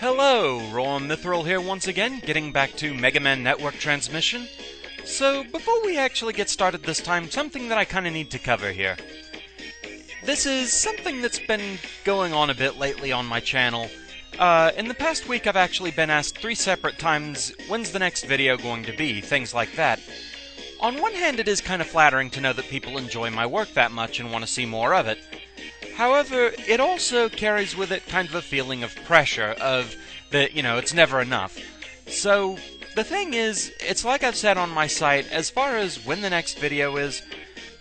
Hello, Rowan Mithril here once again, getting back to Megaman network transmission. So, before we actually get started this time, something that I kinda need to cover here. This is something that's been going on a bit lately on my channel. In the past week I've actually been asked 3 separate times, when's the next video going to be, things like that. On one hand, it is kind of flattering to know that people enjoy my work that much and want to see more of it. However, it also carries with it kind of a feeling of pressure, of that, it's never enough. So, the thing is, it's like I've said on my site, as far as when the next video is,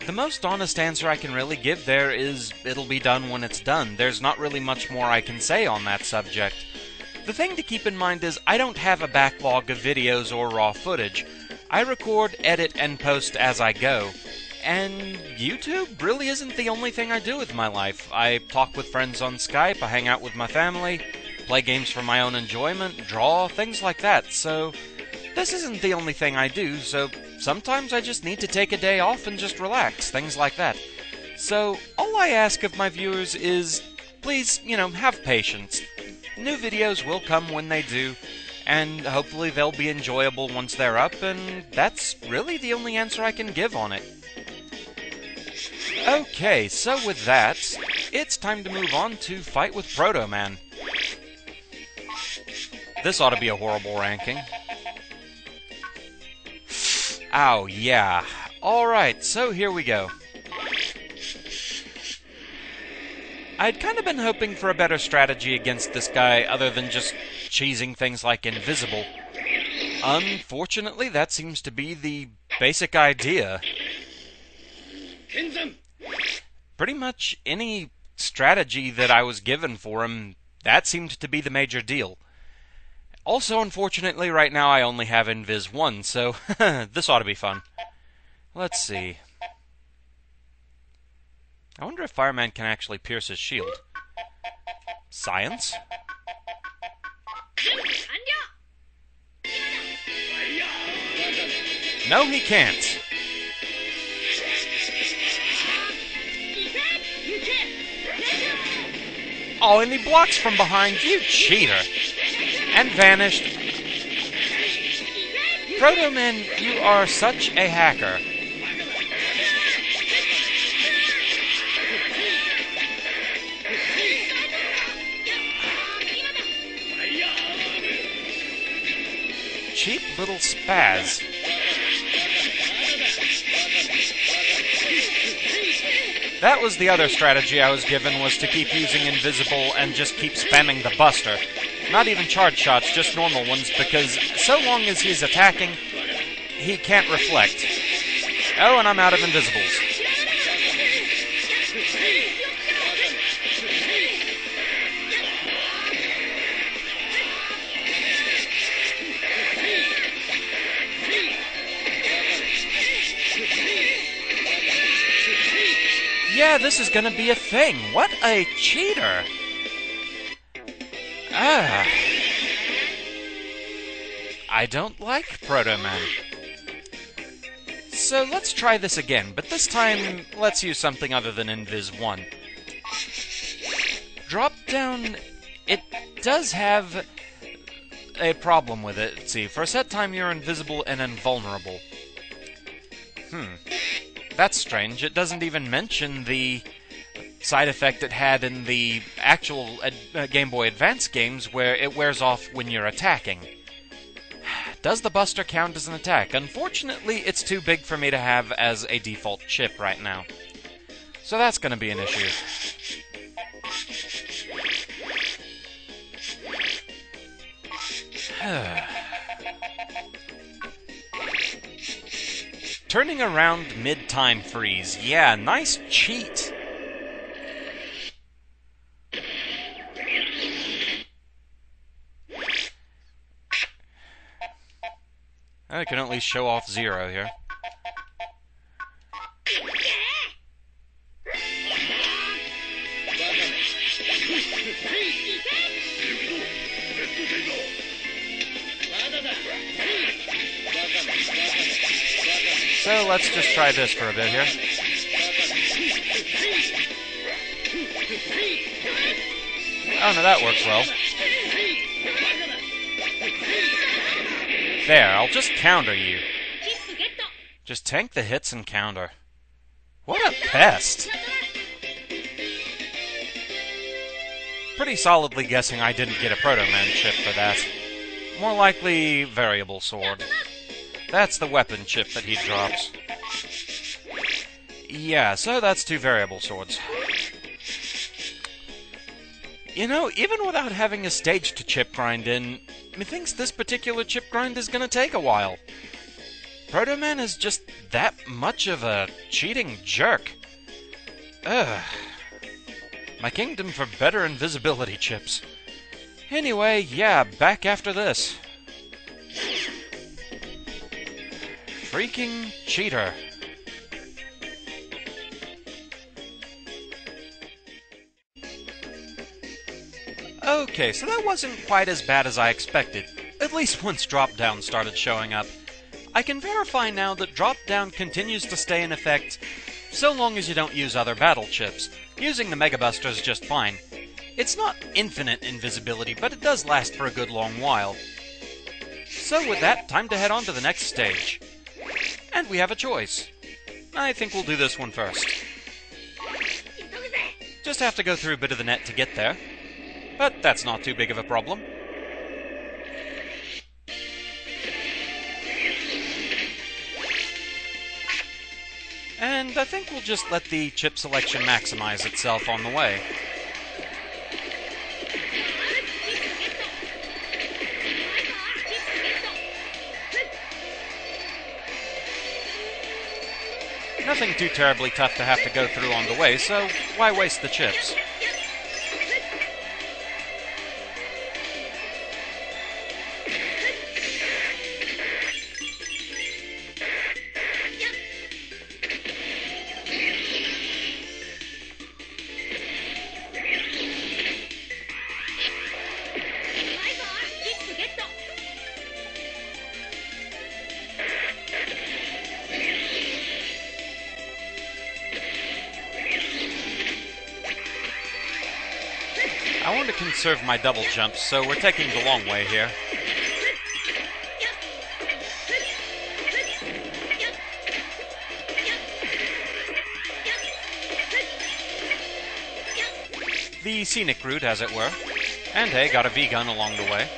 the most honest answer I can really give there is, it'll be done when it's done. There's not really much more I can say on that subject. The thing to keep in mind is, I don't have a backlog of videos or raw footage. I record, edit, and post as I go. And YouTube really isn't the only thing I do with my life. I talk with friends on Skype, I hang out with my family, play games for my own enjoyment, draw, things like that. So, this isn't the only thing I do, so sometimes I just need to take a day off and just relax, things like that. So, all I ask of my viewers is, please, have patience. New videos will come when they do, and hopefully they'll be enjoyable once they're up, and that's really the only answer I can give on it. Okay, so with that, it's time to move on to fight with ProtoMan. This ought to be a horrible ranking. Ow, yeah. Alright, so here we go. I'd kind of been hoping for a better strategy against this guy other than just cheesing things like Invisible. Unfortunately, that seems to be the basic idea. Pretty much any strategy that I was given for him, that seemed to be the major deal. Also, unfortunately, right now I only have Invis 1, so this ought to be fun. Let's see. I wonder if Fireman can actually pierce his shield. Science? No, he can't. Oh, and he blocks from behind, you cheater! And vanished. ProtoMan, you are such a hacker. Cheap little spaz. That was the other strategy I was given, was to keep using Invisible and just keep spamming the Buster. Not even charge shots, just normal ones, because so long as he's attacking, he can't reflect. Oh, and I'm out of Invisibles. Yeah, this is gonna be a thing. What a cheater! I don't like ProtoMan. So let's try this again, but this time, let's use something other than Invis 1. DropDown, it does have a problem with it. Let's see, for a set time you're invisible and invulnerable. That's strange. It doesn't even mention the side effect it had in the actual Game Boy Advance games, where it wears off when you're attacking. Does the Buster count as an attack? Unfortunately, it's too big for me to have as a default chip right now. So that's going to be an issue. Turning around mid-time freeze. Yeah, nice cheat. I can at least show off 0 here. So let's just try this for a bit here. Oh no, that works well. There, I'll just counter you. Just tank the hits and counter. What a pest! Pretty solidly guessing I didn't get a ProtoMan chip for that. More likely, variable sword. That's the weapon chip that he drops. Yeah, so that's 2 variable swords. You know, even without having a stage to chip grind in, methinks this particular chip grind is gonna take a while. ProtoMan is just that much of a cheating jerk. Ugh. My kingdom for better invisibility chips. Anyway, yeah, back after this. Freaking cheater. Okay, so that wasn't quite as bad as I expected, at least once DropDown started showing up. I can verify now that DropDown continues to stay in effect so long as you don't use other battle chips. Using the Mega Buster is just fine. It's not infinite invisibility, but it does last for a good long while. So with that, time to head on to the next stage. And we have a choice. I think we'll do this one first. Just have to go through a bit of the net to get there. But that's not too big of a problem. And I think we'll just let the chip selection maximize itself on the way. Nothing too terribly tough to have to go through on the way, so why waste the chips? I want to conserve my double jumps, so we're taking the long way here. The scenic route, as it were. And hey, got a V-gun along the way.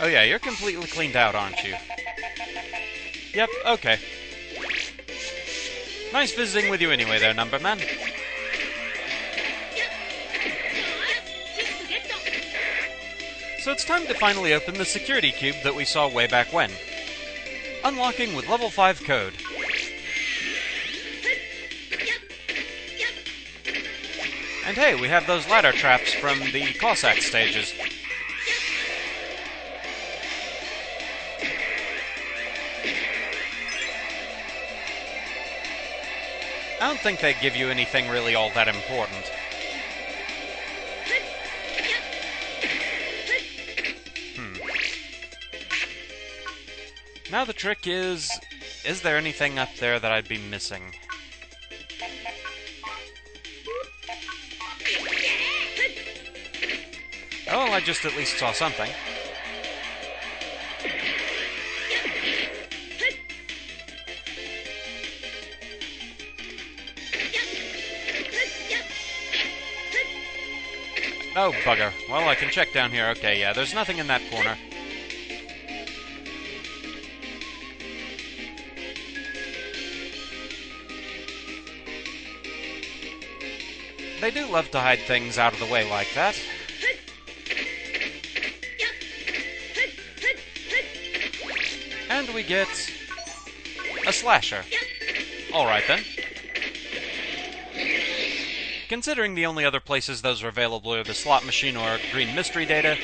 Oh yeah, you're completely cleaned out, aren't you? Yep, okay. Nice visiting with you anyway there, Number Man. So it's time to finally open the security cube that we saw way back when. Unlocking with level 5 code. And hey, we have those ladder traps from the Cossack stages. I don't think they give you anything really all that important. Now the trick is there anything up there that I'd be missing? Oh, I just at least saw something. Oh, bugger. Well, I can check down here. Okay, yeah, there's nothing in that corner. They do love to hide things out of the way like that. And we get a slasher. Alright then. Considering the only other places those are available are the slot machine or green mystery data,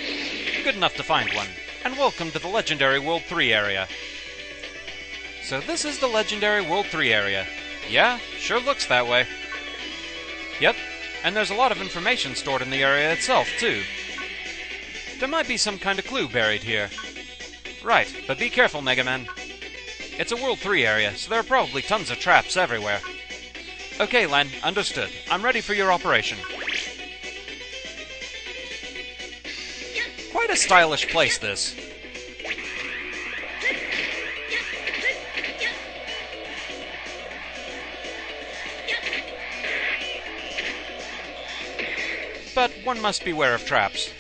good enough to find one, and welcome to the Legendary World 3 area. So this is the Legendary World 3 area. Yeah, sure looks that way. Yep, and there's a lot of information stored in the area itself, too. There might be some kind of clue buried here. Right, but be careful, Megaman. It's a World 3 area, so there are probably tons of traps everywhere. Okay, Len, understood. I'm ready for your operation. Quite a stylish place, this. But one must beware of traps.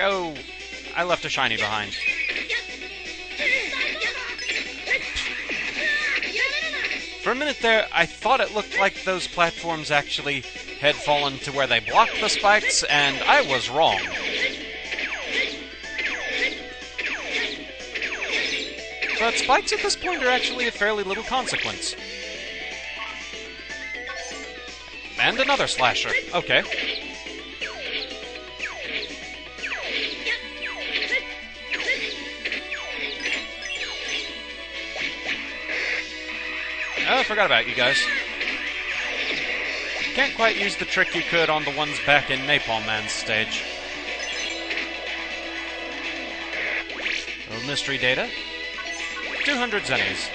Oh, I left a shiny behind. For a minute there, I thought it looked like those platforms actually had fallen to where they blocked the spikes, and I was wrong. But spikes at this point are actually of fairly little consequence. And another slasher. Okay. Oh, I forgot about you guys. Can't quite use the trick you could on the ones back in Napalm Man's stage. Little mystery data. 200 zennies.